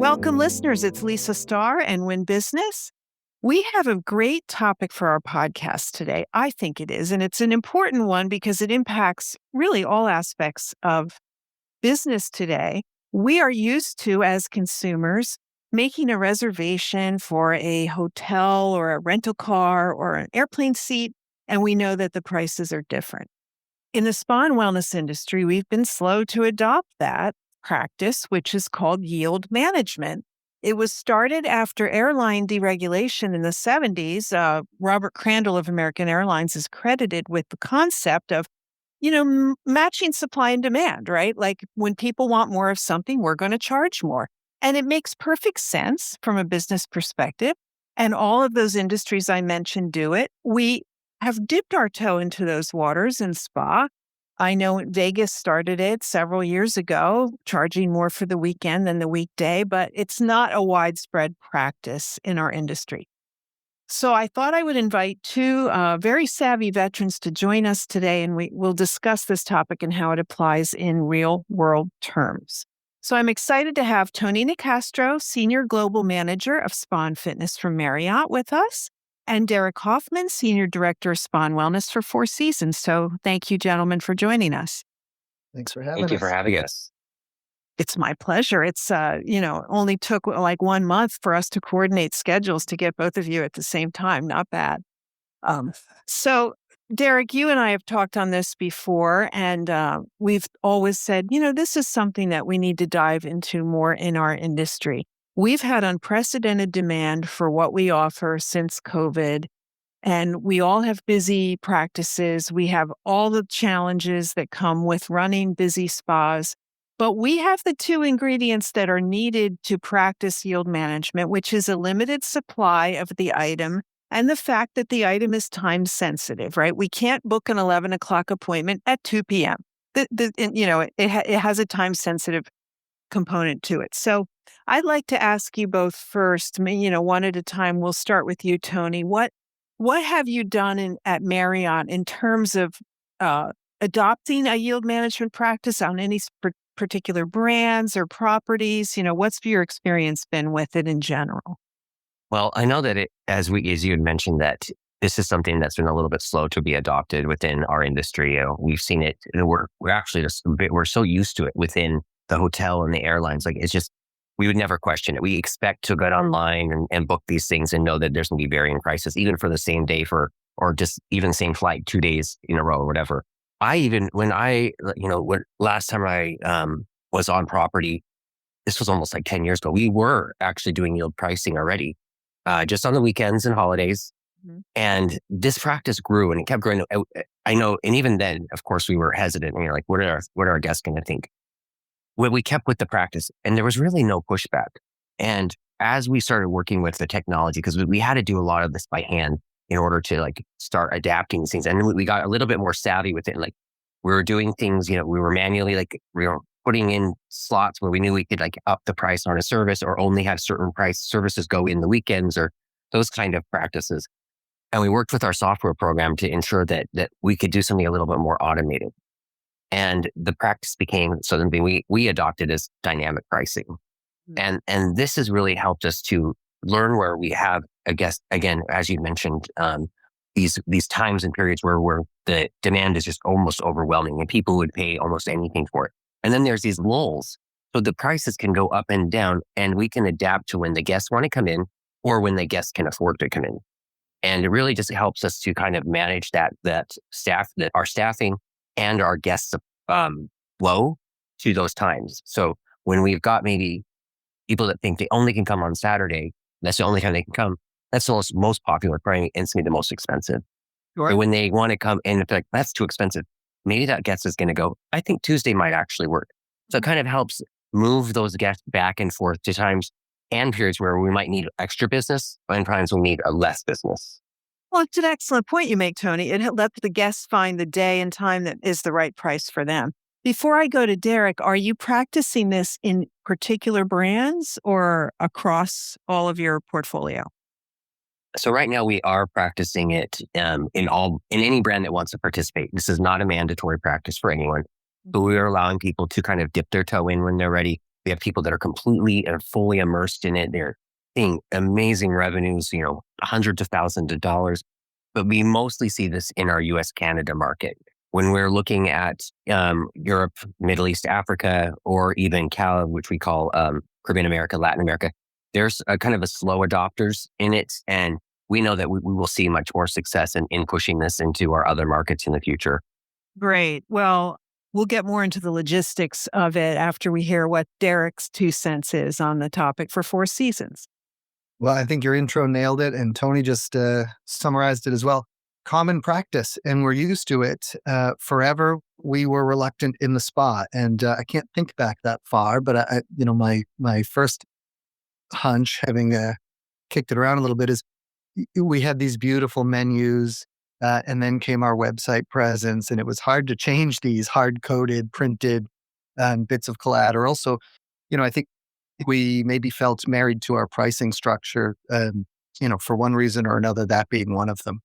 Welcome, listeners. It's Lisa Starr and Win Business. We have a great topic for our podcast today. I think it is, and it's an important one because it impacts really all aspects of business today. We are used to, as consumers, making a reservation for a hotel or a rental car or an airplane seat, and we know that the prices are different. In the spa and wellness industry, we've been slow to adopt that practice, which is called yield management. It was started after airline deregulation in the 70s. Robert Crandall of American Airlines is credited with the concept of, matching supply and demand, right? Like when people want more of something, we're going to charge more. And it makes perfect sense from a business perspective. And all of those industries I mentioned do it. We have dipped our toe into those waters in spa. I know Vegas started it several years ago, charging more for the weekend than the weekday, but it's not a widespread practice in our industry. So I thought I would invite two very savvy veterans to join us today, and we'll discuss this topic and how it applies in real world terms. So I'm excited to have Tonina Castro, Senior Global Manager of Spa and Fitness from Marriott with us, and Derek Hoffman, Senior Director of Spa and Wellness for Four Seasons. So thank you, gentlemen, for joining us. Thanks for having us. Thank you for having us. It's my pleasure. It's, only took like 1 month for us to coordinate schedules to get both of you at the same time. Not bad. So Derek, you and I have talked on this before, and we've always said, this is something that we need to dive into more in our industry. We've had unprecedented demand for what we offer since COVID, and we all have busy practices. We have all the challenges that come with running busy spas, but we have the two ingredients that are needed to practice yield management, which is a limited supply of the item and the fact that the item is time sensitive, right? We can't book an 11 o'clock appointment at 2 p.m. It has a time sensitive component to it. So I'd like to ask you both first, one at a time. We'll start with you, Tony. What have you done at Marriott in terms of adopting a yield management practice on any particular brands or properties? What's your experience been with it in general? Well, I know that as you had mentioned, that this is something that's been a little bit slow to be adopted within our industry. We've seen it. We're actually we're so used to it within the hotel and the airlines. Like it's just, we would never question it. We expect to get online and book these things and know that there's going to be varying prices, even for the same day or just even same flight 2 days in a row or whatever. When last time I was on property, this was almost like 10 years ago, we were actually doing yield pricing already, just on the weekends and holidays. Mm-hmm. And this practice grew and it kept growing. I know, and even then, of course, we were hesitant. And you're like, what are our guests going to think? Well, we kept with the practice and there was really no pushback. And as we started working with the technology, because we had to do a lot of this by hand in order to start adapting these things. And we got a little bit more savvy with it. Like we were doing things, we were manually we were putting in slots where we knew we could up the price on a service or only have certain price services go in the weekends or those kind of practices. And we worked with our software program to ensure that we could do something a little bit more automated. And the practice became something we adopted as dynamic pricing. Mm-hmm. And this has really helped us to learn where we have, I guess, again, as you mentioned, these times and periods where the demand is just almost overwhelming and people would pay almost anything for it. And then there's these lulls. So the prices can go up and down and we can adapt to when the guests want to come in or when the guests can afford to come in. And it really just helps us to kind of manage that our staffing and our guests flow to those times. So when we've got maybe people that think they only can come on Saturday, that's the only time they can come, that's the most popular pricing and it's going to be the most expensive. Sure. But when they want to come in, it's like, that's too expensive. Maybe that guest is going to go, I think Tuesday might actually work. So it kind of helps move those guests back and forth to times and periods where we might need extra business and times we need less business. Well, it's an excellent point you make, Tony. It lets the guests find the day and time that is the right price for them. Before I go to Derek, are you practicing this in particular brands or across all of your portfolio? So right now we are practicing it in any brand that wants to participate. This is not a mandatory practice for anyone, but we are allowing people to kind of dip their toe in when they're ready. We have people that are completely and fully immersed in it. They're seeing amazing revenues, hundreds of thousands of dollars. But we mostly see this in our US Canada market. When we're looking at Europe, Middle East, Africa, or even which we call Caribbean America, Latin America, there's a kind of a slow adopters in it. And we know that we will see much more success in pushing this into our other markets in the future. Great. Well, we'll get more into the logistics of it after we hear what Derek's 2 cents is on the topic for Four Seasons. Well, I think your intro nailed it, and Tony just summarized it as well. Common practice, and we're used to it. Forever, we were reluctant in the spa, and I can't think back that far. But my first hunch, having kicked it around a little bit, is we had these beautiful menus, and then came our website presence, and it was hard to change these hard-coded, printed bits of collateral. So, I think we maybe felt married to our pricing structure, for one reason or another, that being one of them.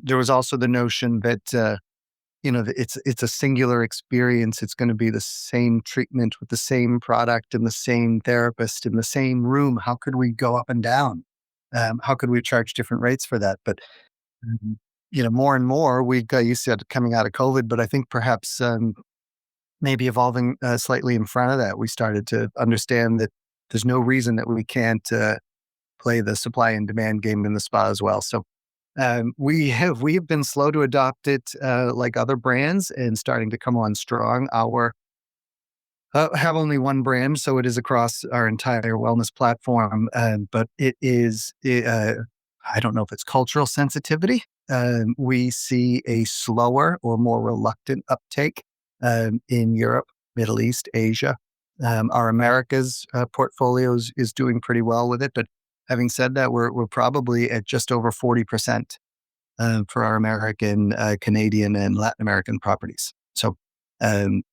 There was also the notion that, it's a singular experience. It's going to be the same treatment with the same product and the same therapist in the same room. How could we go up and down? How could we charge different rates for that? But, more and more, we got used to it coming out of COVID, but I think perhaps maybe evolving slightly in front of that, we started to understand that there's no reason that we can't play the supply and demand game in the spa as well. So we've been slow to adopt it, like other brands, and starting to come on strong. Our have only one brand, so it is across our entire wellness platform, but it is. I don't know if it's cultural sensitivity. We see a slower or more reluctant uptake in Europe, Middle East, Asia. Our Americas portfolios is doing pretty well with it. But having said that, we're probably at just over 40% for our American, Canadian, and Latin American properties. So 40%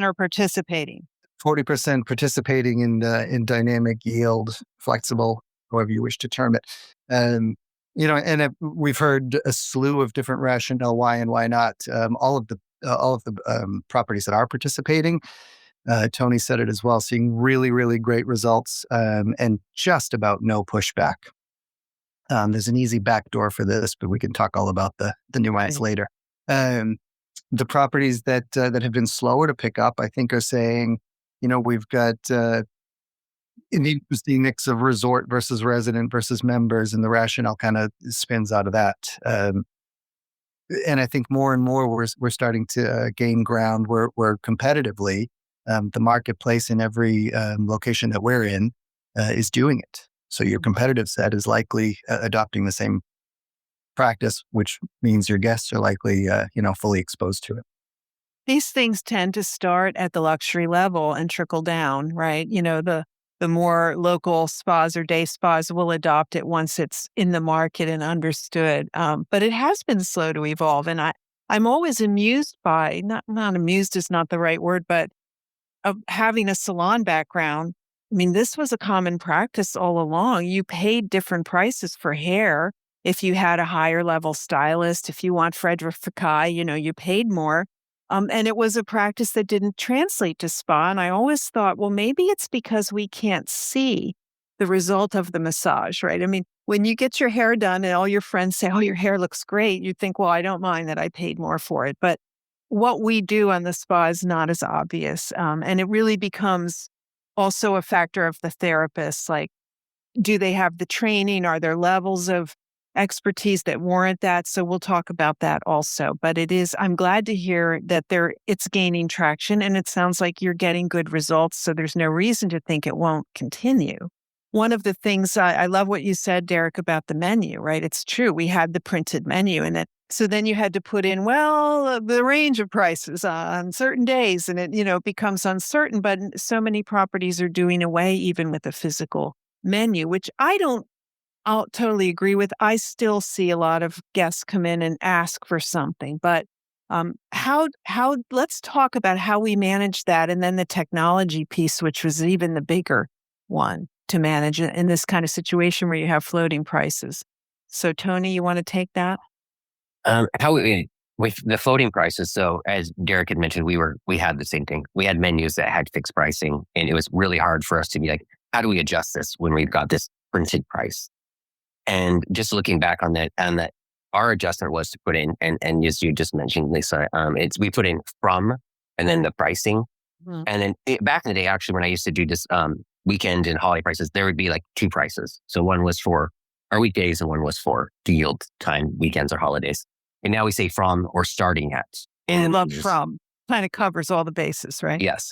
are participating. 40% participating in dynamic yield, flexible, however you wish to term it. We've heard a slew of different rationale why and why not. All of the properties that are participating, Tony said it as well, seeing really, really great results, and just about no pushback. There's an easy backdoor for this, but we can talk all about the nuance later. The properties that have been slower to pick up, I think, are saying, we've got an interesting mix of resort versus resident versus members, and the rationale kind of spins out of that. And I think more and more we're starting to gain ground where competitively the marketplace in every location that we're in is doing it. So your competitive set is likely adopting the same practice, which means your guests are likely fully exposed to it. These things tend to start at the luxury level and trickle down, right? The more local spas or day spas will adopt it once it's in the market and understood. But it has been slow to evolve. And I'm always amused by, not amused is not the right word, but having a salon background. I mean, this was a common practice all along. You paid different prices for hair. If you had a higher level stylist, if you want Frederic Fekkai, you paid more. And it was a practice that didn't translate to spa. And I always thought, well, maybe it's because we can't see the result of the massage, right? I mean, when you get your hair done and all your friends say, oh, your hair looks great, you think, well, I don't mind that I paid more for it. But what we do on the spa is not as obvious. And it really becomes also a factor of the therapist. Like, do they have the training? Are there levels of expertise that warrant that? So we'll talk about that also. But I'm glad to hear that it's gaining traction, and it sounds like you're getting good results. So there's no reason to think it won't continue. One of the things I love what you said, Derek, about the menu, right? It's true. We had the printed menu, and so then you had to put in, the range of prices on certain days, and it becomes uncertain. But so many properties are doing away even with a physical menu, which I'll totally agree with. I still see a lot of guests come in and ask for something, but let's talk about how we manage that, and then the technology piece, which was even the bigger one to manage in this kind of situation where you have floating prices. So, Tony, you want to take that? with the floating prices. So as Derek had mentioned, we had the same thing. We had menus that had fixed pricing, and it was really hard for us to be like, how do we adjust this when we've got this printed price? And just looking back on that, our adjustment was to put in, and as you just mentioned, Lisa, we put in from and then the pricing. Mhm. And then back in the day, actually, when I used to do this weekend and holiday prices, there would be like two prices. So one was for our weekdays and one was for the yield time, weekends or holidays. And now we say from or starting at. I And love from. Kind of covers all the bases, right? yes.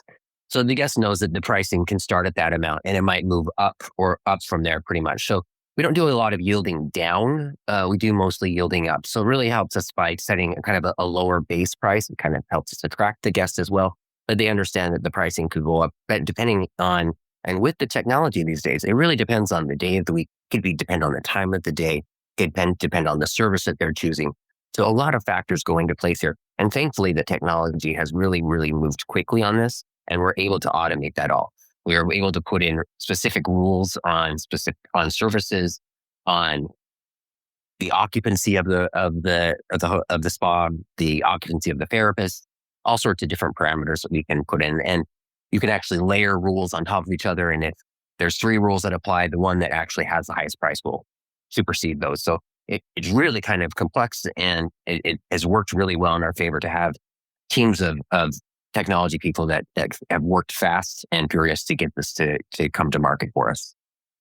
So the guest knows that the pricing can start at that amount and it might move up or up from there pretty much. So we don't do a lot of yielding down. We do mostly yielding up. So it really helps us by setting kind of a lower base price. It kind of helps us attract the guest as well. But they understand that the pricing could go up, but depending on, and with the technology these days, it really depends on the day of the week. It could depend on the time of the day. It could depend on the service that they're choosing. So a lot of factors go into place here. And thankfully, the technology has really, really moved quickly on this, and we're able to automate that all. We are able to put in specific rules on services, on the occupancy of the spa, the occupancy of the therapist, all sorts of different parameters that we can put in. And you can actually layer rules on top of each other. And if there's three rules that apply, the one that actually has the highest price will supersede those. So it's really kind of complex, and it has worked really well in our favor to have teams of technology people that have worked fast and furious to get this to come to market for us.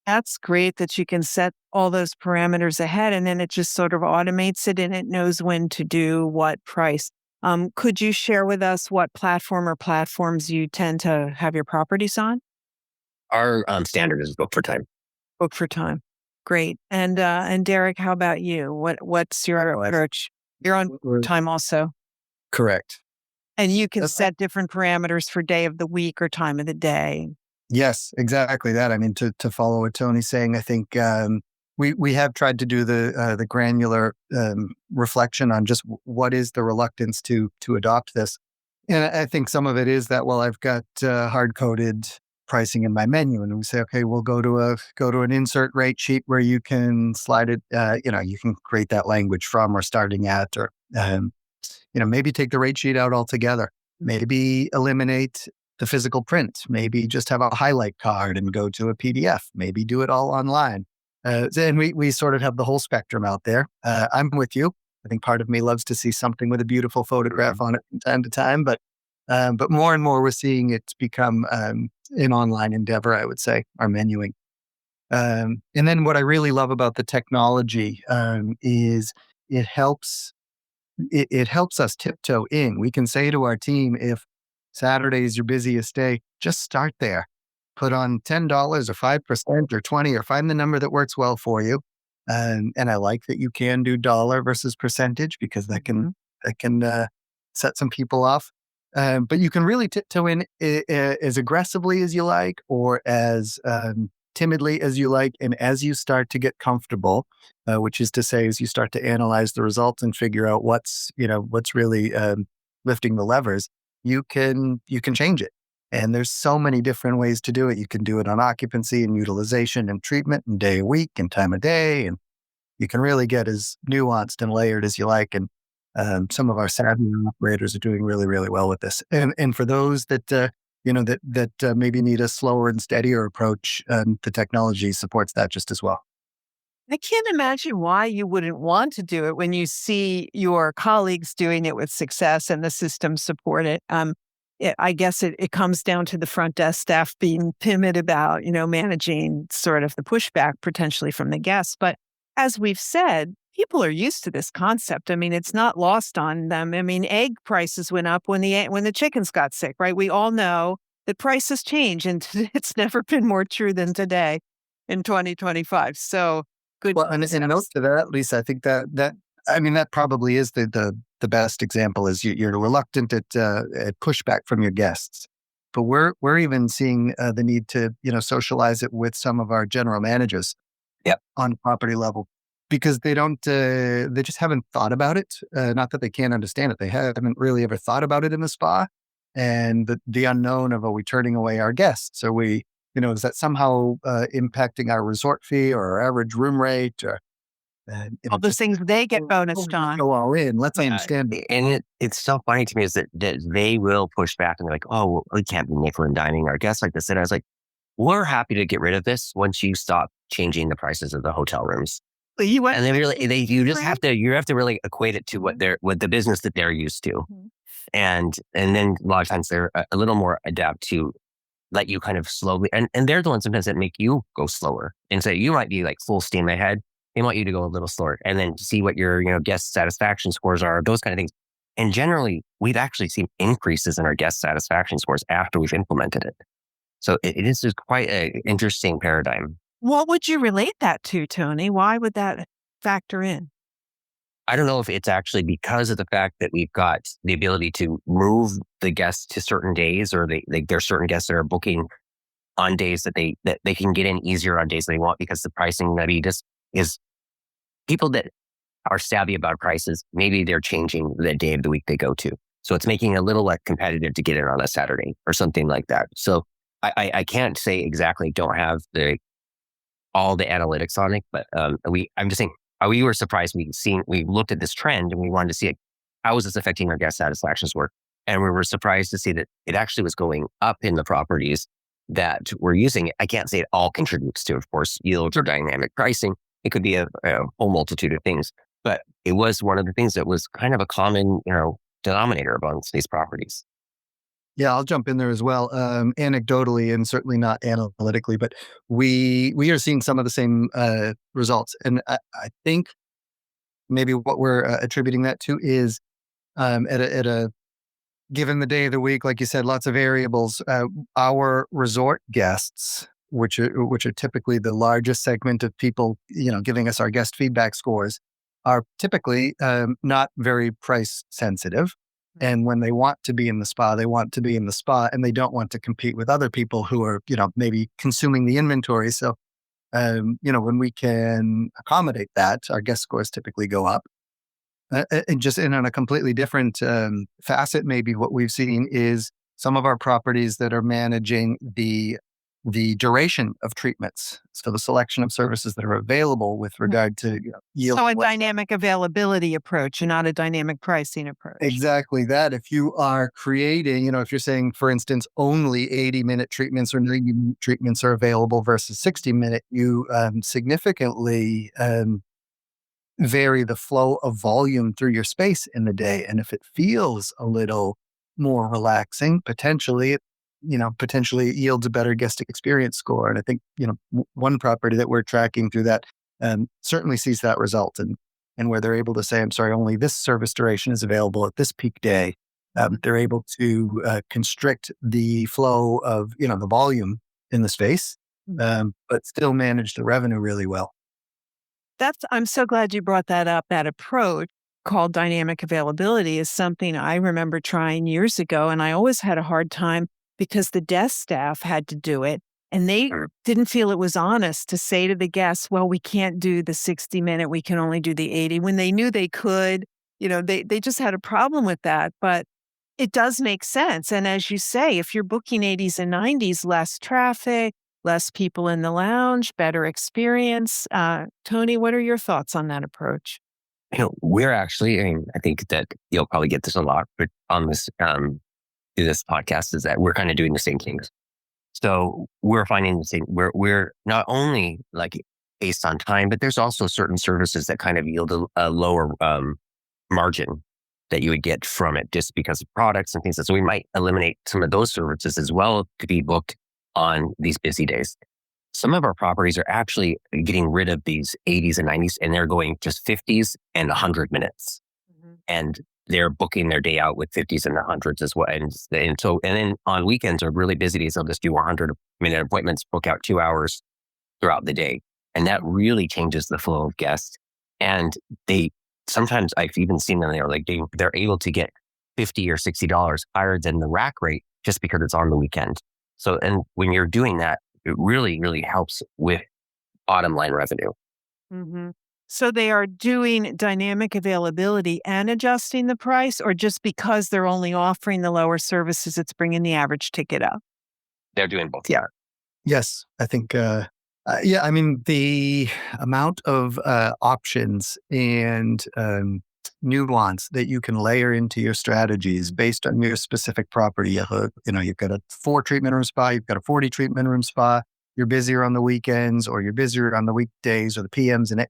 That's great that you can set all those parameters ahead and then it just sort of automates it and it knows when to do what price. Could you share with us what platform or platforms you tend to have your properties on? Our standard is book for time. Book for time. Great. And Derek, how about you? What's your approach? You're on We're- time also. Correct. And you can That's set different parameters for day of the week or time of the day. Yes, exactly that. I mean, to follow what Tony's saying, I think we have tried to do the granular reflection on just what is the reluctance to adopt this, and I think some of it is that, well, I've got hard coded pricing in my menu, and we say, okay, we'll go to an insert rate sheet where you can slide it. You can create that language from or starting at, or maybe take the rate sheet out altogether. Maybe eliminate the physical print. Maybe just have a highlight card and go to a PDF. Maybe do it all online. And we sort of have the whole spectrum out there. I'm with you. I think part of me loves to see something with a beautiful photograph on it from time to time, but more and more we're seeing it become an online endeavor, I would say, our menuing. And then what I really love about the technology is it helps it helps us tiptoe in. We can say to our team, if Saturday is your busiest day, just start there. Put on $10 or 5% or 20, or find the number that works well for you. And I like that you can do dollar versus percentage, because that can set some people off. But you can really tiptoe in as aggressively as you like, or as timidly as you like. And as you start to get comfortable, which is to say, as you start to analyze the results and figure out what's really lifting the levers, you can change it. And there's so many different ways to do it. You can do it on occupancy and utilization and treatment and day of week and time of day. And you can really get as nuanced and layered as you like. And some of our savvy operators are doing really, really well with this. And for those that maybe need a slower and steadier approach, the technology supports that just as well. I can't imagine why you wouldn't want to do it when you see your colleagues doing it with success and the system support it. I guess it comes down to the front desk staff being timid about, managing sort of the pushback potentially from the guests. But as we've said, people are used to this concept. I mean, it's not lost on them. I mean, egg prices went up when the chickens got sick, right? We all know that prices change, and it's never been more true than today in 2025. So good. Well, and note to that, Lisa, I think that probably is the best example. Is you're reluctant at pushback from your guests, but we're even seeing the need to socialize it with some of our general managers, Yep. on property level, because they just haven't thought about it. Not that they can't understand it, they haven't really ever thought about it in the spa, and the unknown of, are we turning away our guests? Are we is that somehow impacting our resort fee or our average room rate? All those things they get bonused on. Go all in. Let's understand. And it's so funny to me is that they will push back and they're like, oh, well, we can't be nickel and diming our guests like this. And I was like, we're happy to get rid of this once you stop changing the prices of the hotel rooms. You went, And you just have to really equate it to what the business that they're used to. And then a lot of times they're a little more adapt to let you kind of slowly, and they're the ones sometimes that make you go slower. And so you might be like full steam ahead. They want you to go a little slower and then see what your guest satisfaction scores are, those kind of things. And generally, we've actually seen increases in our guest satisfaction scores after we've implemented it. So it is just quite an interesting paradigm. what would you relate that to, Tony? Why would that factor in? I don't know if it's actually because of the fact that we've got the ability to move the guests to certain days, or there are certain guests that are booking on days that they can get in easier on days they want, because the pricing maybe just is people that are savvy about prices. Maybe they're changing the day of the week they go to. So it's making it a little less competitive to get in on a Saturday or something like that. So I can't say exactly, don't have all the analytics on it, but I'm just saying, we were surprised. We looked at this trend and we wanted to see how is this affecting our guest satisfaction score? And we were surprised to see that it actually was going up in the properties that were using it. I can't say it all contributes to, of course, yield or dynamic pricing. It could be a whole multitude of things, but it was one of the things that was kind of a common, denominator amongst these properties. Yeah, I'll jump in there as well. Anecdotally, and certainly not analytically, but we are seeing some of the same results. And I think maybe what we're attributing that to is at a given the day of the week, like you said, lots of variables. Our resort guests, which are typically the largest segment of people, giving us our guest feedback scores, are typically not very price sensitive. And when they want to be in the spa, they want to be in the spa, and they don't want to compete with other people who are, maybe consuming the inventory. So, when we can accommodate that, our guest scores typically go up. And just in on a completely different facet, maybe what we've seen is some of our properties that are managing the duration of treatments. So the selection of services that are available with regard to yield. So a dynamic availability approach and not a dynamic pricing approach. Exactly that. If you are creating, if you're saying, for instance, only 80-minute treatments or 90-minute treatments are available versus 60-minute, you significantly vary the flow of volume through your space in the day. And if it feels a little more relaxing, potentially it yields a better guest experience score. And I think, one property that we're tracking through that certainly sees that result. And where they're able to say, I'm sorry, only this service duration is available at this peak day. They're able to constrict the flow of, the volume in the space, but still manage the revenue really well. I'm so glad you brought that up. That approach called dynamic availability is something I remember trying years ago. And I always had a hard time because the desk staff had to do it. And they didn't feel it was honest to say to the guests, well, we can't do the 60-minute, we can only do the 80, when they knew they could. They just had a problem with that. But it does make sense. And as you say, if you're booking 80s and 90s, less traffic, less people in the lounge, better experience. Tony, what are your thoughts on that approach? We're actually, I think that you'll probably get this a lot, but on this podcast, is that we're kind of doing the same things. So we're finding the same. We're not only like based on time, but there's also certain services that kind of yield a lower margin that you would get from it just because of products and things. So we might eliminate some of those services as well to be booked on these busy days. Some of our properties are actually getting rid of these 80s and 90s, and they're going just 50s and 100 minutes. And they're booking their day out with 50s and 100s as well. And then on weekends or really busy days, they'll just do 100-minute appointments, book out 2 hours throughout the day. And that really changes the flow of guests. And sometimes I've even seen them there, like they're able to get $50 or $60 higher than the rack rate just because it's on the weekend. So, and when you're doing that, it really, really helps with bottom line revenue. Mm-hmm. So they are doing dynamic availability and adjusting the price, or just because they're only offering the lower services, it's bringing the average ticket up? They're doing both. Yeah. Yes. I think Yeah, I mean, the amount of options and nuance that you can layer into your strategies based on your specific property. You've got a 4 treatment room spa, you've got a 40 treatment room spa. You're busier on the weekends, or you're busier on the weekdays or the PMs, and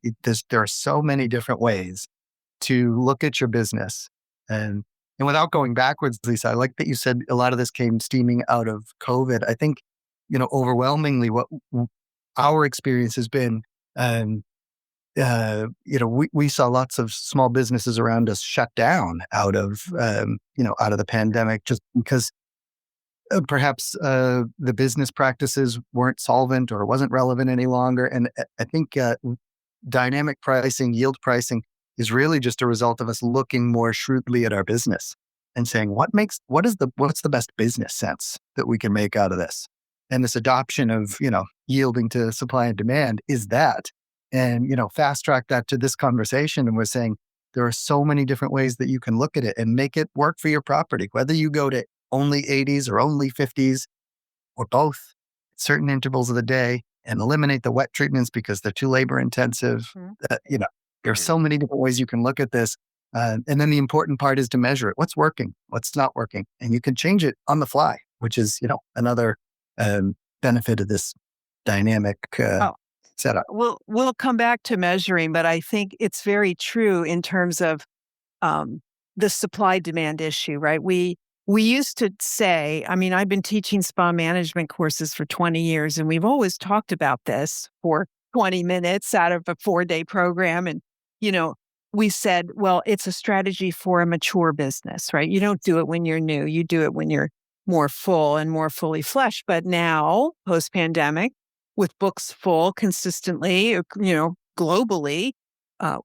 there are so many different ways to look at your business. And without going backwards, Lisa, I like that you said a lot of this came steaming out of COVID. I think, overwhelmingly what our experience has been, um, we saw lots of small businesses around us shut down out of the pandemic, just because perhaps the business practices weren't solvent or wasn't relevant any longer. And I think dynamic pricing, yield pricing is really just a result of us looking more shrewdly at our business and saying, what's the best business sense that we can make out of this? And this adoption of, yielding to supply and demand is that. And, fast track that to this conversation. And we're saying there are so many different ways that you can look at it and make it work for your property, whether you go to only 80s or only 50s or both at certain intervals of the day, and eliminate the wet treatments because they're too labor intensive. There are so many different ways you can look at this. And then the important part is to measure it. What's working? What's not working? And you can change it on the fly, which is, another benefit of this dynamic setup. We'll come back to measuring, but I think it's very true in terms of the supply demand issue, right? We used to say, I mean, I've been teaching spa management courses for 20 years, and we've always talked about this for 20 minutes out of a 4-day program. And, we said, well, it's a strategy for a mature business, right? You don't do it when you're new. You do it when you're more full and more fully fleshed. But now, post-pandemic, with books full consistently, globally,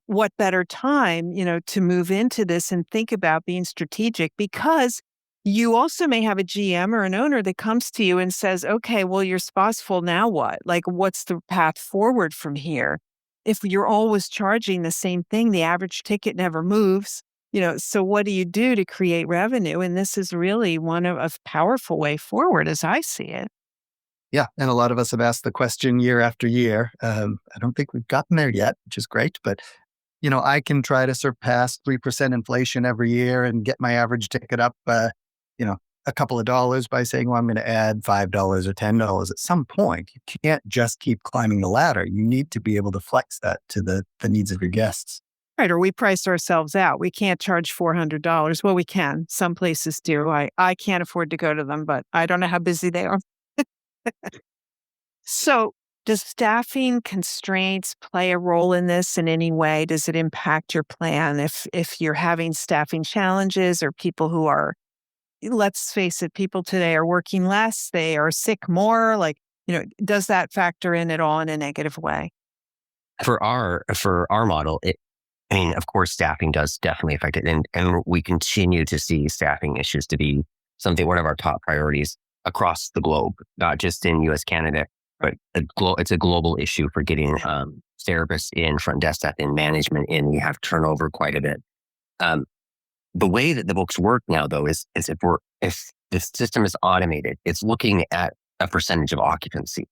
what better time, to move into this and think about being strategic, because you also may have a GM or an owner that comes to you and says, okay, well, your spa's full, now what? Like, what's the path forward from here? If you're always charging the same thing, the average ticket never moves, so what do you do to create revenue? And this is really one of a powerful way forward as I see it. Yeah. And a lot of us have asked the question year after year. I don't think we've gotten there yet, which is great, but I can try to surpass 3% inflation every year and get my average ticket up, a couple of dollars by saying, well, I'm going to add $5 or $10 at some point. You can't just keep climbing the ladder. You need to be able to flex that to the needs of your guests. Right. Or we price ourselves out. We can't charge $400. Well, we can. Some places do. I can't afford to go to them, but I don't know how busy they are. So, does staffing constraints play a role in this in any way? Does it impact your plan if you're having staffing challenges, or people who are, let's face it, people today are working less, they are sick more, does that factor in at all in a negative way? For our model, of course, staffing does definitely affect it. And we continue to see staffing issues to be one of our top priorities across the globe, not just in US, Canada, but it's a global issue for getting therapists in, front desk staff in, management in. We have turnover quite a bit. The way that the books work now, though, is if the system is automated, it's looking at a percentage of occupancy.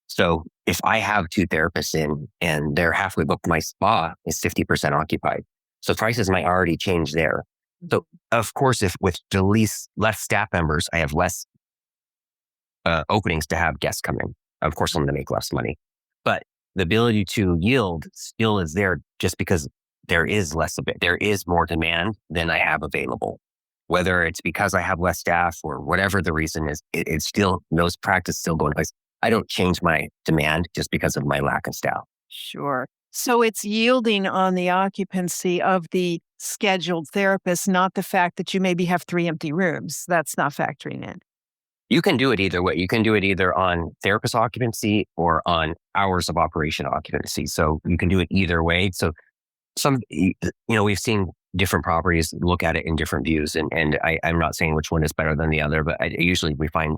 So if I have 2 therapists in and they're halfway booked, my spa is 50% occupied. So prices might already change there. So of course, if with the less staff members, I have less openings to have guests come in. Of course, I'm going to make less money. But the ability to yield still is there, just because there is less of it. There is more demand than I have available. Whether it's because I have less staff or whatever the reason is, it's still, those practices still go in place. I don't change my demand just because of my lack of staff. Sure. So it's yielding on the occupancy of the scheduled therapist, not the fact that you maybe have 3 empty rooms. That's not factoring in. You can do it either way. You can do it either on therapist occupancy or on hours of operation occupancy. So you can do it either way. So we've seen different properties look at it in different views. And I'm not saying which one is better than the other, but usually we find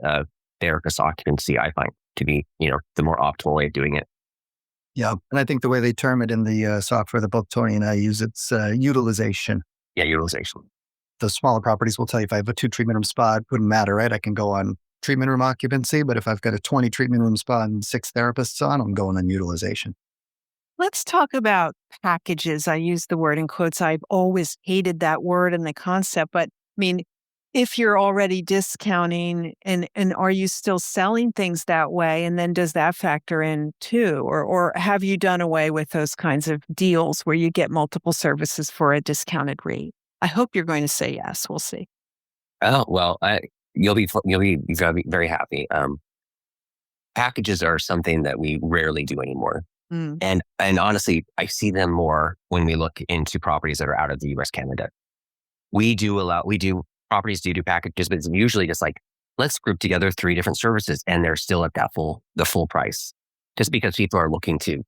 therapist occupancy, I find to be, the more optimal way of doing it. Yeah. And I think the way they term it in the software that both Tony and I use, it's utilization. Yeah, utilization. The smaller properties will tell you if I have a 2 treatment room spa, it wouldn't matter, right? I can go on treatment room occupancy, but if I've got a 20 treatment room spot and 6 therapists on, I'm going on utilization. Let's talk about packages. I use the word in quotes. I've always hated that word and the concept, but I mean, if you're already discounting and are you still selling things that way? And then does that factor in too? Or have you done away with those kinds of deals where you get multiple services for a discounted rate? I hope you're going to say yes. We'll see. Oh, well, you're gonna be very happy. Packages are something that we rarely do anymore. Mm. And honestly, I see them more when we look into properties that are out of the US, Canada. We do properties do packages, but it's usually just like, let's group together 3 different services and they're still at the full price. Just because people are looking to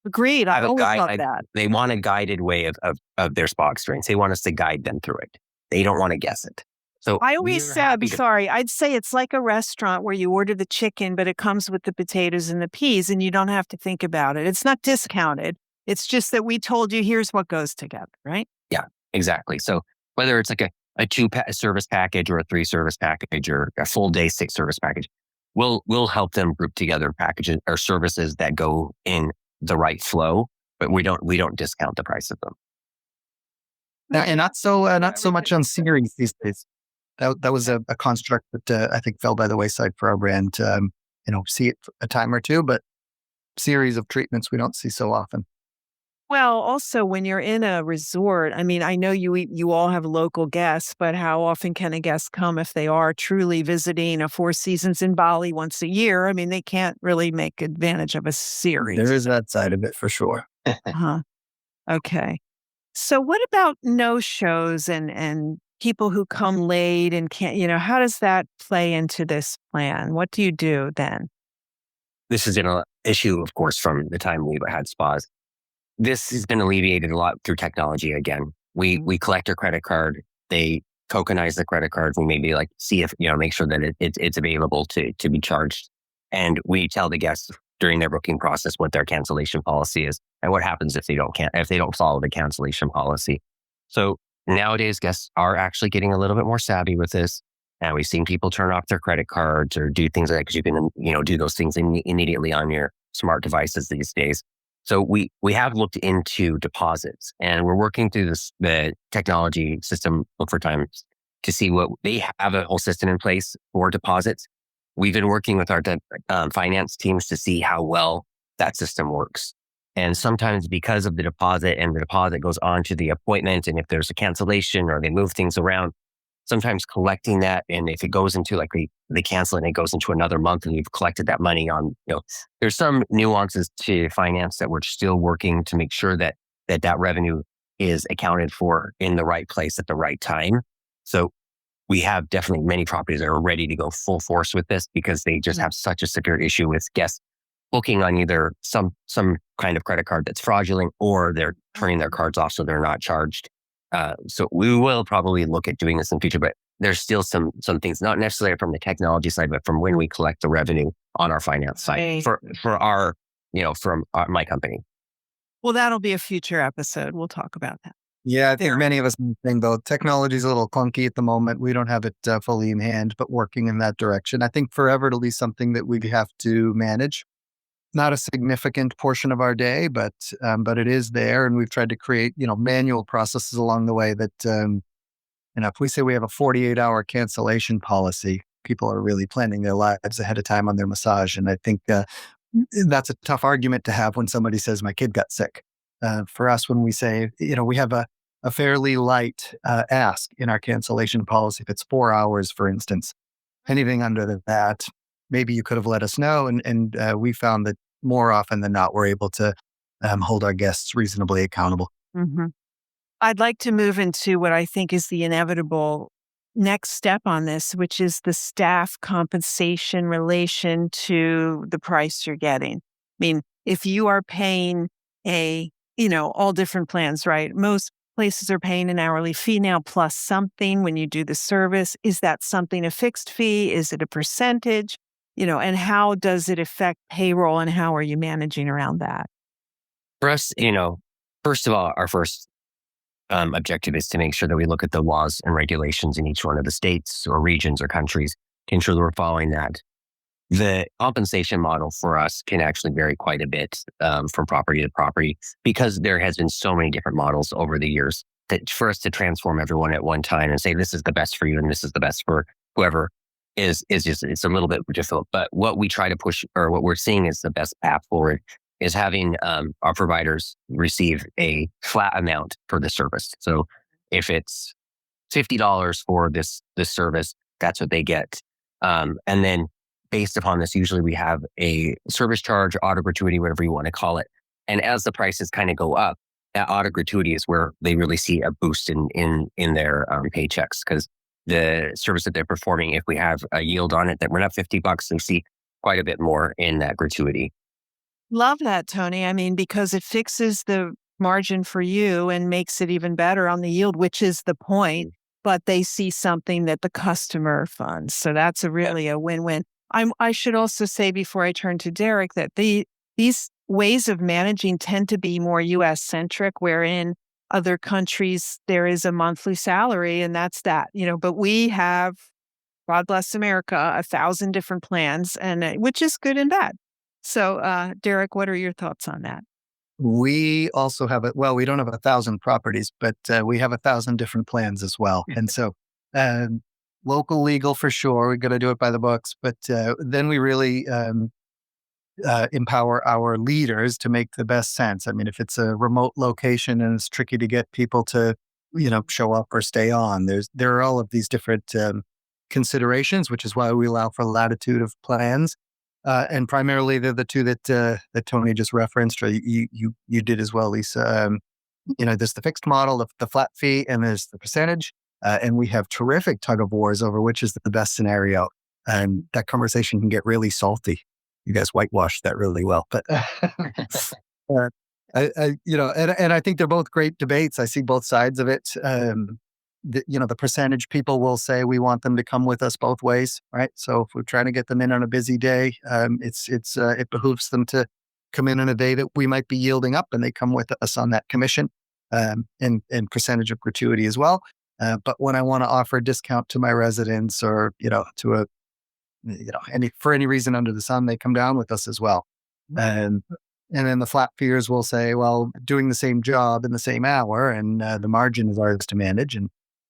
Agreed. I have a always guide, thought that. they want a guided way of their spa experience. They want us to guide them through it. They don't want to guess it. So I always we're say, I'm happy to. sorry, I'd say it's like a restaurant where you order the chicken, but it comes with the potatoes and the peas, and you don't have to think about it. It's not discounted. It's just that we told you here's what goes together, right? Yeah, exactly. So whether it's like a service package or a 3 service package or a full day 6 service package, we'll help them group together packages or services that go in the right flow, but we don't discount the price of them. And not so much on series these days. That was a construct that I think fell by the wayside for our brand. See it a time or two, but series of treatments we don't see so often. Well, also when you're in a resort, I mean, I know you all have local guests, but how often can a guest come if they are truly visiting a Four Seasons in Bali once a year? I mean, they can't really make advantage of a series. There is that side of it for sure. Uh-huh. Okay. So what about no-shows and people who come late and can't, how does that play into this plan? What do you do then? This has been an issue, of course, from the time we've had spas. This has been alleviated a lot through technology. Again, we collect your credit card. They tokenize the credit card. We maybe like see if make sure that it's available to be charged, and we tell the guests during their booking process what their cancellation policy is and what happens if they don't follow the cancellation policy. So nowadays, guests are actually getting a little bit more savvy with this, and we've seen people turn off their credit cards or do things like because you can do those things immediately on your smart devices these days. So we have looked into deposits, and we're working through the technology system Look for Times to see what they have a whole system in place for deposits. We've been working with our finance teams to see how well that system works. And sometimes because of the deposit and the deposit goes on to the appointment, and if there's a cancellation or they move things around, sometimes collecting that, and if it goes into like they cancel it and it goes into another month and you've collected that money on, there's some nuances to finance that we're still working to make sure that revenue is accounted for in the right place at the right time. So we have definitely many properties that are ready to go full force with this because they just have such a severe issue with guests booking on either some kind of credit card that's fraudulent or they're turning their cards off so they're not charged. So we will probably look at doing this in the future, but there's still some things, not necessarily from the technology side, but from when we collect the revenue on our finance side for our, my company. Well, that'll be a future episode. We'll talk about that. Yeah, I think many of us think though technology is a little clunky at the moment. We don't have it fully in hand, but working in that direction. I think forever it'll be something that we have to manage. Not a significant portion of our day, but it is there, and we've tried to create manual processes along the way that if we say we have a 48-hour cancellation policy, people are really planning their lives ahead of time on their massage, and I think that's a tough argument to have when somebody says my kid got sick. For us, when we say we have a fairly light ask in our cancellation policy, if it's 4 hours, for instance, anything under that, maybe you could have let us know, and we found that more often than not, we're able to hold our guests reasonably accountable. Mm-hmm. I'd like to move into what I think is the inevitable next step on this, which is the staff compensation relation to the price you're getting. I mean, if you are paying all different plans, right? Most places are paying an hourly fee now plus something when you do the service. Is that something a fixed fee? Is it a percentage? And how does it affect payroll and how are you managing around that? For us, first of all, our first objective is to make sure that we look at the laws and regulations in each one of the states or regions or countries to ensure that we're following that. The compensation model for us can actually vary quite a bit from property to property because there has been so many different models over the years that for us to transform everyone at one time and say this is the best for you and this is the best for whoever is just it's a little bit difficult. But what we try to push or what we're seeing is the best path forward is having our providers receive a flat amount for the service. So if it's $50 for this service, that's what they get. And then based upon this, usually we have a service charge, auto gratuity, whatever you want to call it. And as the prices kind of go up, that auto gratuity is where they really see a boost in their paychecks because the service that they're performing, if we have a yield on it that we're not $50, they see quite a bit more in that gratuity. Love that, Tony. I mean, because it fixes the margin for you and makes it even better on the yield, which is the point, but they see something that the customer funds. So that's really a win-win. I should also say before I turn to Derek that these ways of managing tend to be more US centric, wherein other countries there is a monthly salary and that's that, but we have, God bless America, 1,000 different plans and which is good and bad. So Derek, what are your thoughts on that? We also have we don't have 1,000 properties, but we have 1,000 different plans as well. And so local legal for sure, we got to do it by the books, but then we really empower our leaders to make the best sense. I mean, if it's a remote location and it's tricky to get people to, show up or stay on, there are all of these different considerations, which is why we allow for latitude of plans. And primarily, they're the two that Tony just referenced, or you did as well, Lisa. There's the fixed model, the flat fee, and there's the percentage. And we have terrific tug of wars over which is the best scenario. And that conversation can get really salty. You guys whitewashed that really well, but and I think they're both great debates. I see both sides of it. The percentage people will say we want them to come with us both ways, right? So if we're trying to get them in on a busy day, it behooves them to come in on a day that we might be yielding up, and they come with us on that commission and percentage of gratuity as well. But when I want to offer a discount to my residents, or to a for any reason under the sun, they come down with us as well. And then the flat fees will say, well, doing the same job in the same hour, and the margin is ours to manage. And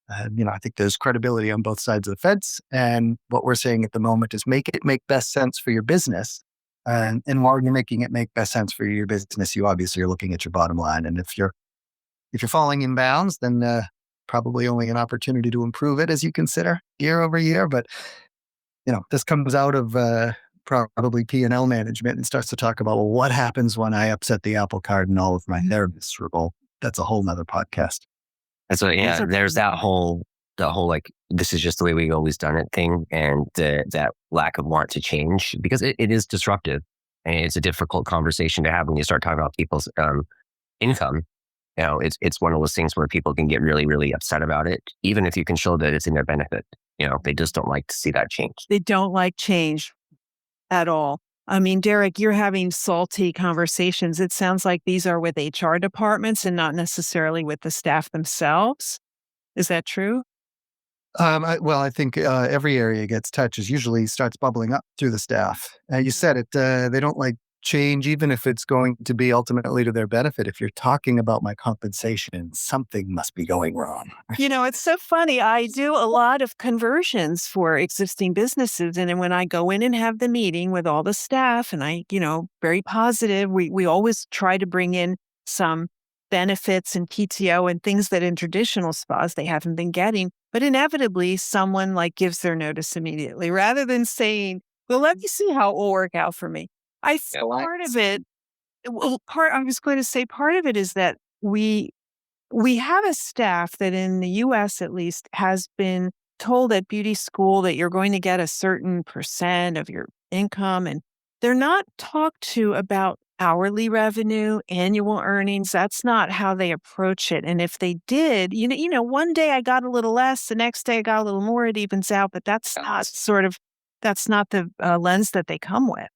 I think there's credibility on both sides of the fence. And what we're saying at the moment is make it make best sense for your business. And while you're making it make best sense for your business, you obviously are looking at your bottom line. And if you're falling in bounds, then probably only an opportunity to improve it as you consider year over year. But this comes out of probably P&L management and starts to talk about, well, what happens when I upset the apple cart and all of my they're miserable. That's a whole nother podcast. And so, there's that whole like, this is just the way we've always done it thing. And that lack of want to change, because it is disruptive and it's a difficult conversation to have when you start talking about people's income. It's one of those things where people can get really, really upset about it, even if you can show that it's in their benefit. They just don't like to see that change. They don't like change at all. I mean, Derek, you're having salty conversations. It sounds like these are with HR departments and not necessarily with the staff themselves. Is that true? I think every area gets touched. Usually starts bubbling up through the staff. You said it. They don't like change, even if it's going to be ultimately to their benefit. If you're talking about my compensation, something must be going wrong. It's so funny. I do a lot of conversions for existing businesses. And then when I go in and have the meeting with all the staff, and I, very positive, we always try to bring in some benefits and PTO and things that in traditional spas they haven't been getting. But inevitably, someone gives their notice immediately rather than saying, well, let me see how it will work out for me. I think part of it, I was going to say part of it is that we have a staff that in the US at least has been told at beauty school that you're going to get a certain percent of your income, and they're not talked to about hourly revenue, annual earnings. That's not how they approach it. And if they did, one day I got a little less, the next day I got a little more, it evens out, but that's not the lens that they come with.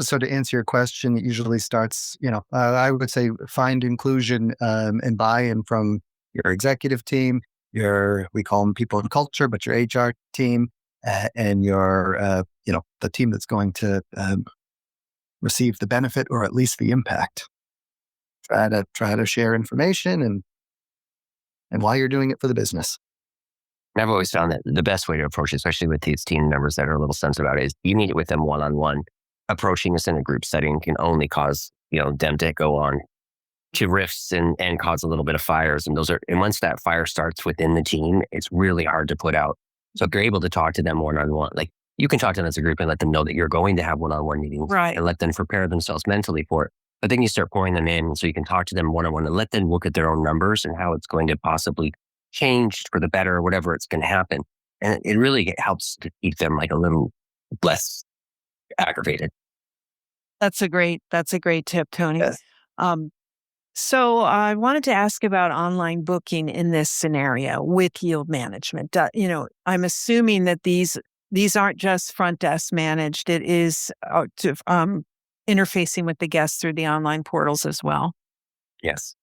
So to answer your question, it usually starts, I would say find inclusion and buy-in from your executive team, we call them people in culture, but your HR team, and your, the team that's going to receive the benefit or at least the impact. Try to share information and why you're doing it for the business. And I've always found that the best way to approach it, especially with these team members that are a little sensitive about it, is you meet with them one-on-one. Approaching this in a group setting can only cause, them to go on to rifts and cause a little bit of fires. And once that fire starts within the team, it's really hard to put out. So if you're able to talk to them one-on-one, like you can talk to them as a group and let them know that you're going to have one-on-one meetings, Right. and let them prepare themselves mentally for it. But then you start pouring them in so you can talk to them one-on-one and let them look at their own numbers and how it's going to possibly change for the better or whatever it's going to happen. And it really helps to keep them like a little less aggravated. That's a great tip, Tony. Yes. So I wanted to ask about online booking in this scenario with yield management. I'm assuming that these aren't just front desk managed. It is interfacing with the guests through the online portals as well. Yes.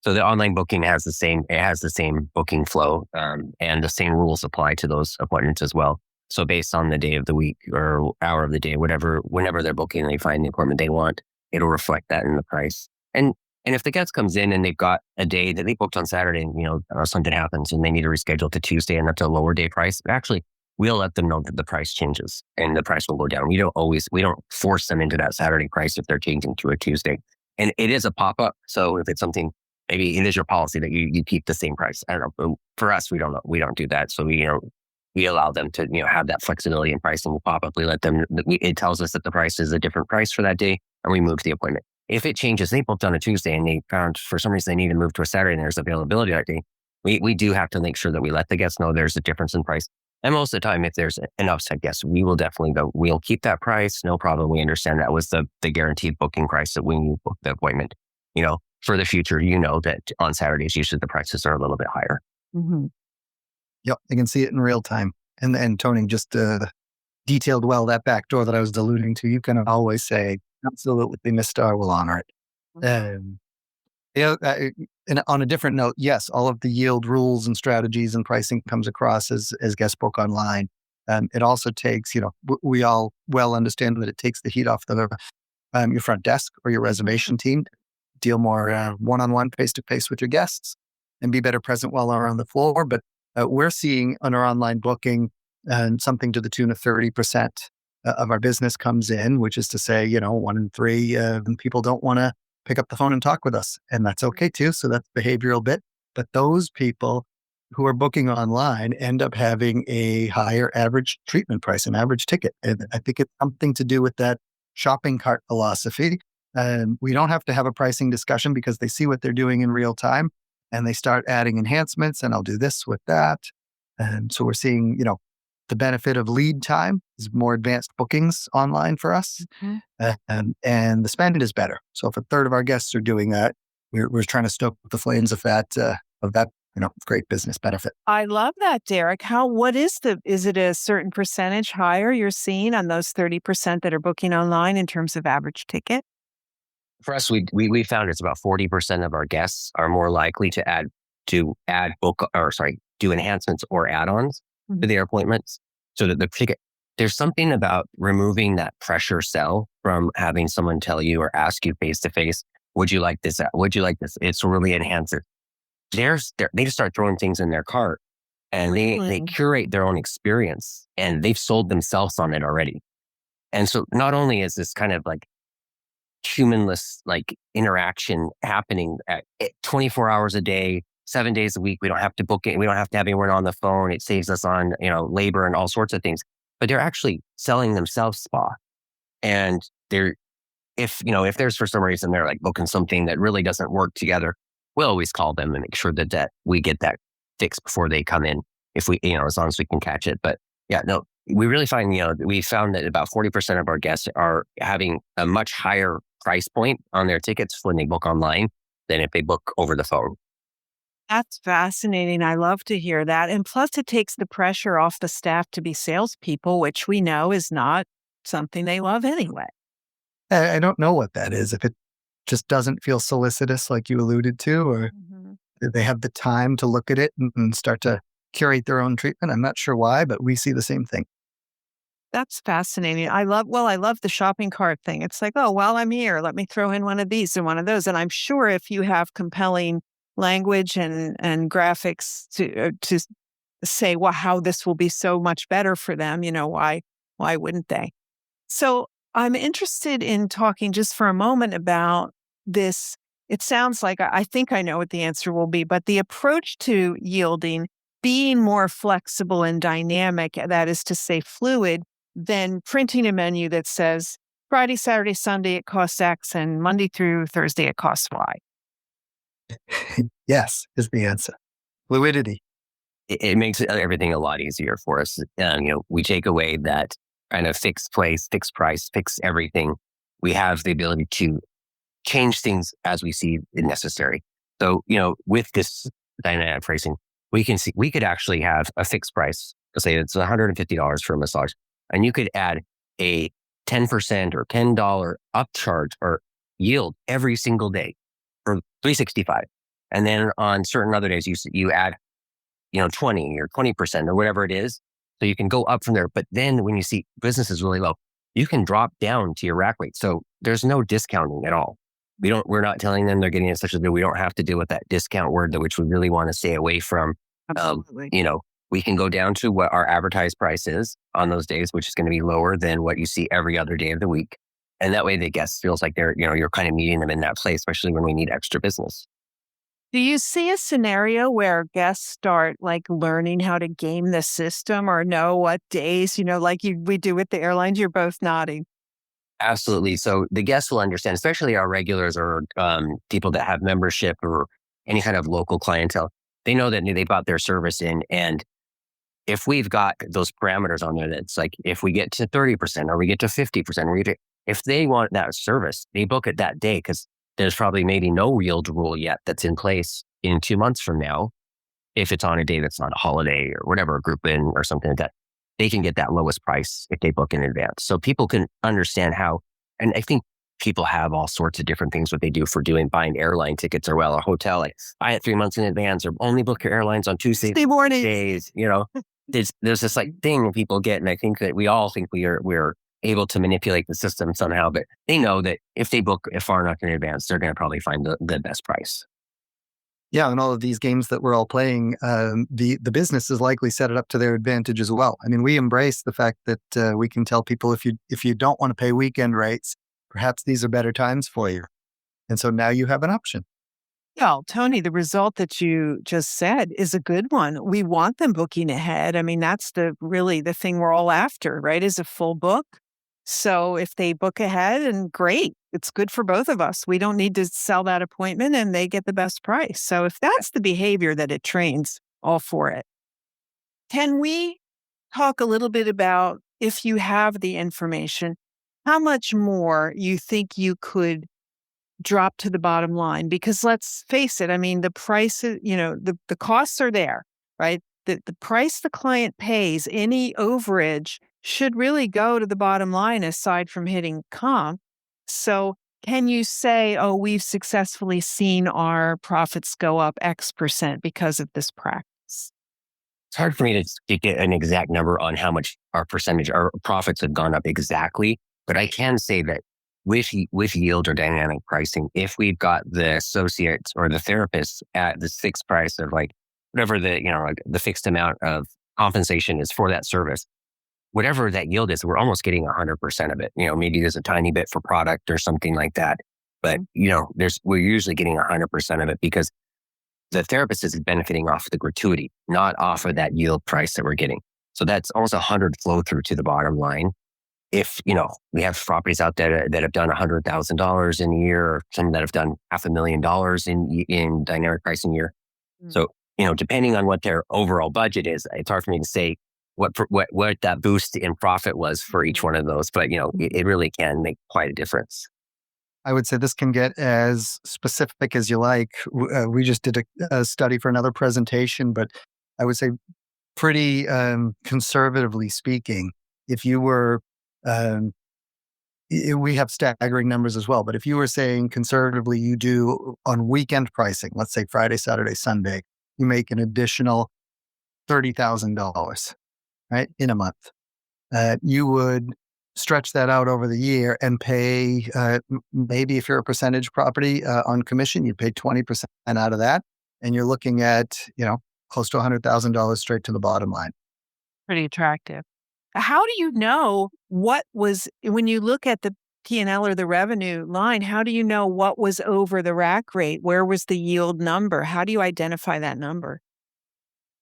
So the online booking has the same booking flow, and the same rules apply to those appointments as well. So based on the day of the week or hour of the day, whenever they're booking, they find the appointment they want, it'll reflect that in the price. And if the guest comes in and they've got a day that they booked on Saturday, and or something happens and they need to reschedule to Tuesday and that's a lower day price, actually we'll let them know that the price changes and the price will go down. We don't force them into that Saturday price if they're changing to a Tuesday. And it is a pop-up. So if it's something, maybe it is your policy that you keep the same price. I don't know. But for us, we don't do that. So we allow them to, have that flexibility in pricing. We'll pop up. We let them, it tells us that the price is a different price for that day, and we move the appointment. If it changes, they booked on a Tuesday and they found for some reason they need to move to a Saturday and there's availability that day, we do have to make sure that we let the guests know there's a difference in price. And most of the time, if there's an upside guest, we will definitely go, we'll keep that price. No problem. We understand that was the guaranteed booking price that when you book the appointment. For the future, that on Saturdays, usually the prices are a little bit higher. Mm-hmm. Yep, I can see it in real time. And Tony just detailed well that back door that I was alluding to. You can always say, absolutely, Miss Star will honor it. And on a different note, yes, all of the yield rules and strategies and pricing comes across as guest book online. It also takes, we all well understand that it takes the heat off your front desk or your reservation team. Deal more one-on-one, face-to-face with your guests and be better present while they're on the floor. But we're seeing on our online booking something to the tune of 30% of our business comes in, which is to say, 1 in 3 people don't want to pick up the phone and talk with us. And that's okay too. So that's the behavioral bit. But those people who are booking online end up having a higher average treatment price, an average ticket. And I think it's something to do with that shopping cart philosophy. And we don't have to have a pricing discussion because they see what they're doing in real time and they start adding enhancements, and I'll do this with that. And so we're seeing, the benefit of lead time is more advanced bookings online for us. Mm-hmm. And the spend is better. So if a third of our guests are doing that, we're trying to stoke the flames of that, great business benefit. I love that, Derek. Is it a certain percentage higher you're seeing on those 30% that are booking online in terms of average ticket? For us, we found it's about 40% of our guests are more likely to do enhancements or add-ons to their appointments. So that the ticket, there's something about removing that pressure sell from having someone tell you or ask you face to face, would you like this? Would you like this? It's really enhancer. They just start throwing things in their cart and they curate their own experience, and they've sold themselves on it already. And so not only is this kind of like humanless interaction happening at 24 hours a day, 7 days a week. We don't have to book it. We don't have to have anyone on the phone. It saves us on, labor and all sorts of things, but they're actually selling themselves spa. And if there's for some reason they're booking something that really doesn't work together, we'll always call them and make sure that we get that fixed before they come in. If we, as long as we can catch it. But yeah, no, we really find, we found that about 40% of our guests are having a much higher price point on their tickets when they book online than if they book over the phone. That's fascinating. I love to hear that. And plus, it takes the pressure off the staff to be salespeople, which we know is not something they love anyway. I don't know what that is. If it just doesn't feel solicitous, like you alluded to, or they have the time to look at it and start to curate their own treatment. I'm not sure why, but we see the same thing. That's fascinating. I love the shopping cart thing. It's like, oh, while I'm here, let me throw in one of these and one of those. And I'm sure if you have compelling language and graphics to say, well, how this will be so much better for them, why wouldn't they? So I'm interested in talking just for a moment about this. It sounds like I think I know what the answer will be, but the approach to yielding being more flexible and dynamic, that is to say, fluid, than printing a menu that says Friday, Saturday, Sunday, it costs X, and Monday through Thursday, it costs Y. Yes, is the answer. Fluidity. It makes everything a lot easier for us. We take away that kind of fixed place, fixed price, fixed everything. We have the ability to change things as we see it necessary. So, with this dynamic pricing, we could actually have a fixed price. Let's say it's $150 for a massage, and you could add a 10% or $10 upcharge or yield every single day for 365. And then on certain other days, you add 20 or 20% or whatever it is. So you can go up from there. But then when you see business is really low, you can drop down to your rack rate. So there's no discounting at all. We're not telling them they're getting it such a good, we don't have to deal with that discount word, which we really want to stay away from. Absolutely. We can go down to what our advertised price is on those days, which is going to be lower than what you see every other day of the week. And that way the guest feels like you're kind of meeting them in that place, especially when we need extra business. Do you see a scenario where guests start learning how to game the system or know what days, we do with the airlines? You're both nodding. Absolutely. So the guests will understand, especially our regulars or people that have membership or any kind of local clientele. They know that they bought their service in. And if we've got those parameters on there, that's like if we get to 30% or we get to 50%, if they want that service, they book it that day because there's probably maybe no yield rule yet that's in place in 2 months from now. If it's on a day that's not a holiday or whatever, a group in or something like that, they can get that lowest price if they book in advance. So people can understand how, and I think people have all sorts of different things what they do for buying airline tickets or a hotel, like buy it 3 months in advance or only book your airlines on Tuesday morning days. There's this thing people get, and I think that we all think we're able to manipulate the system somehow, but they know that if they book far enough in advance, they're going to probably find the best price. Yeah, and all of these games that we're all playing, the business is likely set it up to their advantage as well. I mean, we embrace the fact that we can tell people if you don't want to pay weekend rates, perhaps these are better times for you, and so now you have an option. Yeah, Tony, the result that you just said is a good one. We want them booking ahead. I mean, that's really the thing we're all after, right? Is a full book. So if they book ahead, and great, it's good for both of us. We don't need to sell that appointment and they get the best price. So if that's the behavior that it trains, all for it. Can we talk a little bit about, if you have the information, how much more you think you could drop to the bottom line? Because let's face it, I mean, the prices, the costs are there, right? The price the client pays, any overage should really go to the bottom line aside from hitting comp. So can you say, oh, we've successfully seen our profits go up X% because of this practice? It's hard for me to get an exact number on how much our profits have gone up exactly, but I can say that with yield or dynamic pricing, if we've got the associates or the therapists at the fixed price of whatever the fixed amount of compensation is for that service, whatever that yield is, we're almost getting 100% of it. Maybe there's a tiny bit for product or something like that, but we're usually getting 100% of it because the therapist is benefiting off of the gratuity, not off of that yield price that we're getting. So that's almost 100 flow through to the bottom line. If, we have properties out there that have done $100,000 in a year, or some that have done $500,000 in dynamic pricing year. So, depending on what their overall budget is, it's hard for me to say what that boost in profit was for each one of those, but it really can make quite a difference. I would say this can get as specific as you like. We just did a study for another presentation, but I would say pretty conservatively speaking, if you were, we have staggering numbers as well, but if you were saying conservatively, you do on weekend pricing, let's say Friday, Saturday, Sunday, you make an additional $30,000, right, in a month. You would stretch that out over the year and pay, maybe if you're a percentage property on commission, you pay 20% out of that. And you're looking at, close to $100,000 straight to the bottom line. Pretty attractive. How do you know what was, when you look at the P&L or the revenue line, how do you know what was over the rack rate? Where was the yield number? How do you identify that number?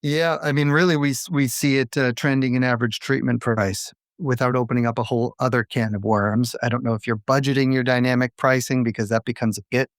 Yeah, I mean, really, we see it trending in average treatment price without opening up a whole other can of worms. I don't know if you're budgeting your dynamic pricing because that becomes a bit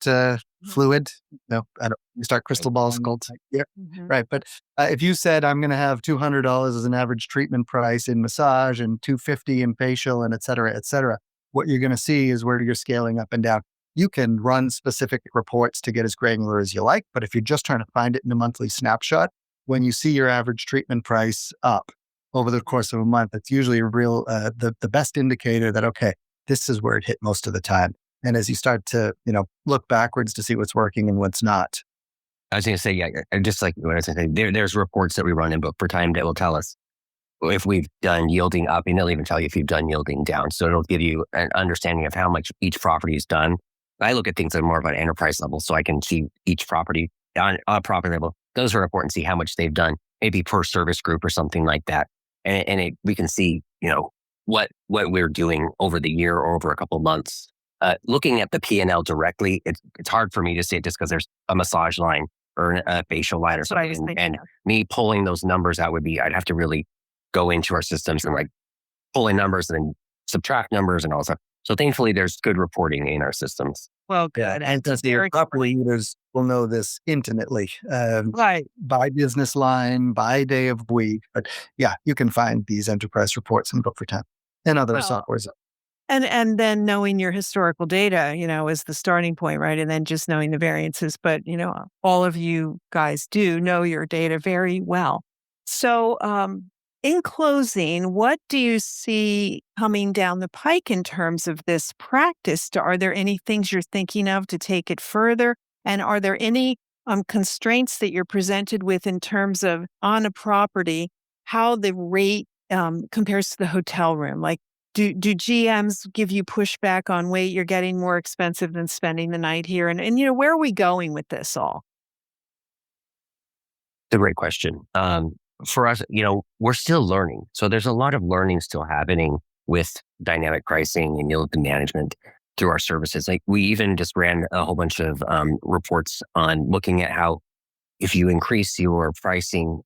fluid. No, I don't. You start crystal ball sculpting. Yeah, Mhm. right. But if you said I'm going to have $200 as an average treatment price in massage and $250 in facial and et cetera, what you're going to see is where you're scaling up and down. You can run specific reports to get as granular as you like, but if you're just trying to find it in a monthly snapshot, when you see your average treatment price up over the course of a month, it's usually a real the best indicator that, okay, this is where it hit most of the time. And as you start to look backwards to see what's working and what's not. I was going to say, yeah, just like what I was saying, there's reports that we run in Book for Time that will tell us if we've done yielding up, and they'll even tell you if you've done yielding down. So it'll give you an understanding of how much each property has done. I look at things at more of an enterprise level, so I can see each property on a property level. Those are important to see how much they've done, maybe per service group or something like that. And we can see, what we're doing over the year or over a couple of months. Looking at the P&L directly, it's hard for me to see it just because there's a massage line or a facial line or That's what I was something. thinking And of. me pulling those numbers out I'd have to really go into our systems and like pulling numbers and then subtract numbers and all that. So thankfully, there's good reporting in our systems. Well, Yeah, good. and It's your very property leaders will know this intimately, right. by business line, by day of week. But yeah, you can find these enterprise reports in Book for Time and other Well, softwares. and then knowing your historical data, is the starting point, right? And then just knowing the variances. But, all of you guys do know your data very well. So, in closing, what do you see coming down the pike in terms of this practice? Are there any things you're thinking of to take it further? And are there any constraints that you're presented with in terms of on a property, how the rate compares to the hotel room? Like, do GMs give you pushback on, wait, you're getting more expensive than spending the night here? And where are we going with this all? It's a great question. For us, we're still learning. So there's a lot of learning still happening with dynamic pricing and yield management through our services. Like we even just ran a whole bunch of reports on looking at how if you increase your pricing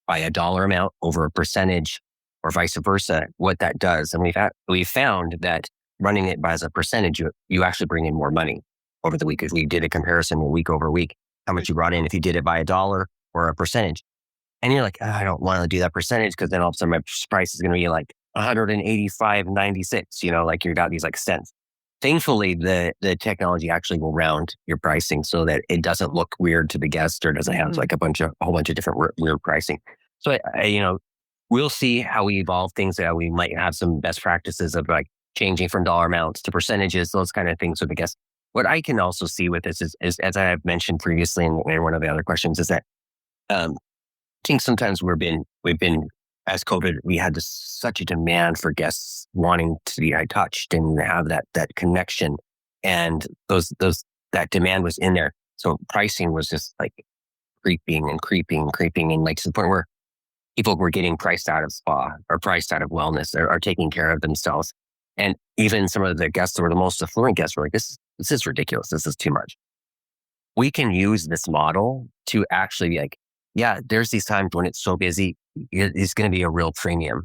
by a dollar amount over a percentage or vice versa, what that does. And we've found that running it by as a percentage, you actually bring in more money over the week. If we did a comparison week over week, how much you brought in if you did it by a dollar or a percentage. And you're like, I don't want to do that percentage because then all of a sudden my price is going to be like 185.96, like you got these like cents. Thankfully, the technology actually will round your pricing so that it doesn't look weird to the guest or doesn't have like a whole bunch of different weird pricing. So, we'll see how we evolve things. That we might have some best practices of like changing from dollar amounts to percentages, those kind of things with the guests. What I can also see with this is as I've mentioned previously in one of the other questions, is that I think sometimes we've been as COVID, we had such a demand for guests wanting to be touched and have that connection, and that demand was in there. So pricing was just like creeping and creeping and creeping, and like to the point where people were getting priced out of spa or priced out of wellness or are taking care of themselves. And even some of the guests that were the most affluent guests were like, this is ridiculous. This is too much. We can use this model to actually be like, yeah, there's these times when it's so busy, it's going to be a real premium.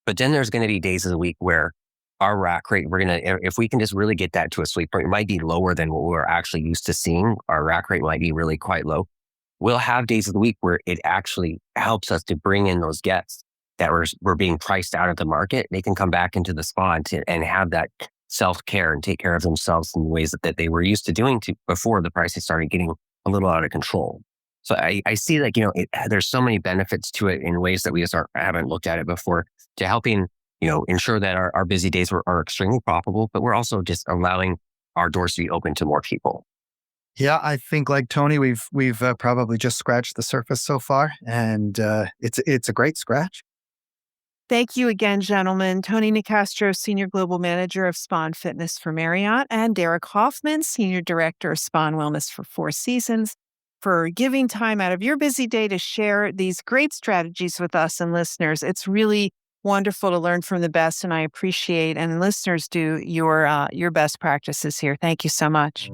But then there's going to be days of the week where our rack rate, if we can just really get that to a sweet point, it might be lower than what we're actually used to seeing. Our rack rate might be really quite low. We'll have days of the week where it actually helps us to bring in those guests that were being priced out of the market. They can come back into the spa and have that self-care and take care of themselves in ways that they were used to doing before the pricing started getting a little out of control. So I see like, there's so many benefits to it in ways that we just haven't looked at it before, to helping, ensure that our busy days are extremely profitable, but we're also just allowing our doors to be open to more people. Yeah, I think like Tony, we've probably just scratched the surface so far, and it's a great scratch. Thank you again, gentlemen. Tony Nicastro, Senior Global Manager of Spa and Fitness for Marriott, and Derek Hoffman, Senior Director of Spa and Wellness for Four Seasons, for giving time out of your busy day to share these great strategies with us and listeners. It's really wonderful to learn from the best, and I appreciate, and listeners do, your best practices here. Thank you so much.